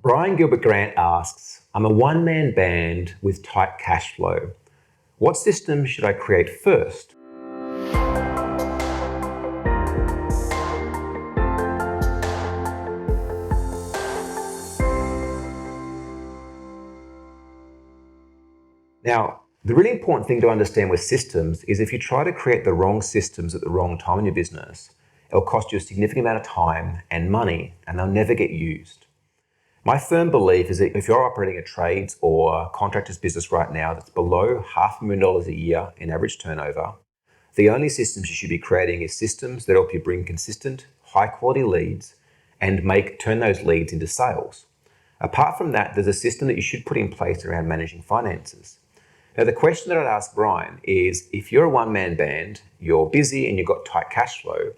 Bryn Grant asks, I'm a one-man band with tight cash flow. What system should I create first? Now, the really important thing to understand with systems is if you try to create the wrong systems at the wrong time in your business, it'll cost you a significant amount of time and money, and they'll never get used. My firm belief is that if you're operating a trades or contractor's business right now that's below $500,000 a year in average turnover, the only systems you should be creating is systems that help you bring consistent, high-quality leads and turn those leads into sales. Apart from that, there's a system that you should put in place around managing finances. Now, the question that I'd ask Bryn is, if you're a one-man band, you're busy and you've got tight cash flow,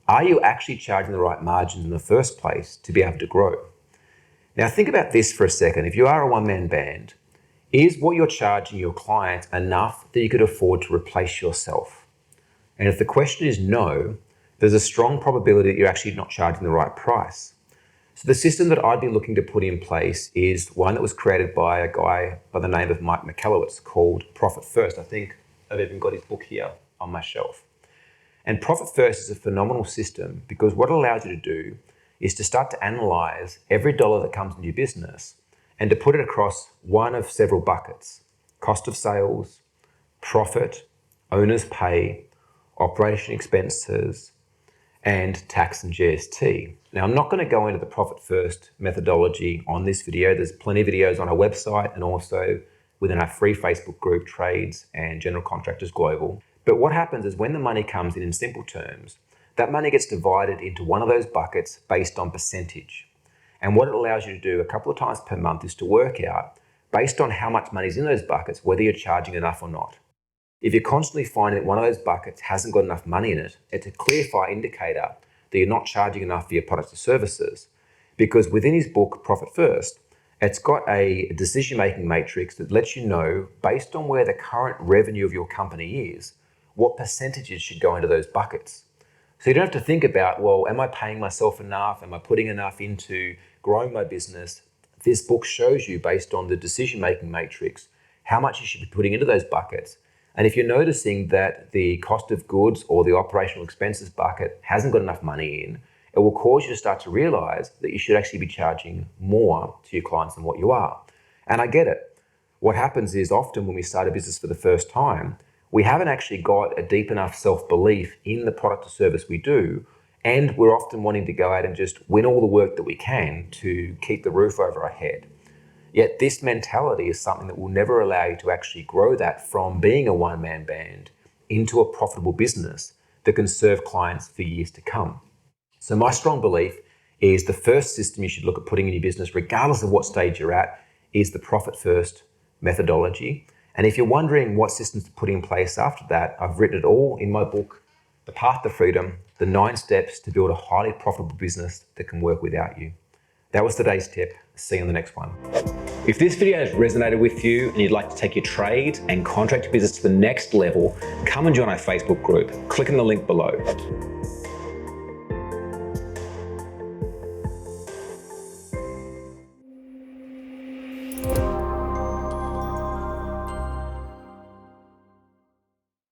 are you actually charging the right margins in the first place to be able to grow? Now, think about this for a second. If you are a one-man band, is what you're charging your clients enough that you could afford to replace yourself? And if the question is no, there's a strong probability that you're actually not charging the right price. So the system that I'd be looking to put in place is one that was created by a guy by the name of Mike McCallowitz called Profit First. I think I've even got his book here on my shelf. And Profit First is a phenomenal system because what it allows you to do is to start to analyze every dollar that comes into your business and to put it across one of several buckets: cost of sales, profit, owner's pay, operation expenses, and tax and GST. Now, I'm not going to go into the Profit First methodology on this video. There's plenty of videos on our website and also within our free Facebook group, Trades and General Contractors Global. But what happens is when the money comes in simple terms, that money gets divided into one of those buckets based on percentage. And what it allows you to do a couple of times per month is to work out, based on how much money is in those buckets, whether you're charging enough or not. If you're constantly finding that one of those buckets hasn't got enough money in it, it's a clear fire indicator that you're not charging enough for your products or services. Because within his book, Profit First, it's got a decision-making matrix that lets you know, based on where the current revenue of your company is, what percentages should go into those buckets. So you don't have to think about, well, am I paying myself enough? Am I putting enough into growing my business? This book shows you, based on the decision-making matrix, how much you should be putting into those buckets. And if you're noticing that the cost of goods or the operational expenses bucket hasn't got enough money in, it will cause you to start to realize that you should actually be charging more to your clients than what you are. And I get it. What happens is often when we start a business for the first time, we haven't actually got a deep enough self-belief in the product or service we do, and we're often wanting to go out and just win all the work that we can to keep the roof over our head. Yet this mentality is something that will never allow you to actually grow that from being a one-man band into a profitable business that can serve clients for years to come. So my strong belief is the first system you should look at putting in your business, regardless of what stage you're at, is the Profit First methodology. And if you're wondering what systems to put in place after that, I've written it all in my book, The Path to Freedom, the 9 steps to build a highly profitable business that can work without you. That was today's tip. See you on the next one. If this video has resonated with you and you'd like to take your trade and contract business to the next level, come and join our Facebook group. Click on the link below.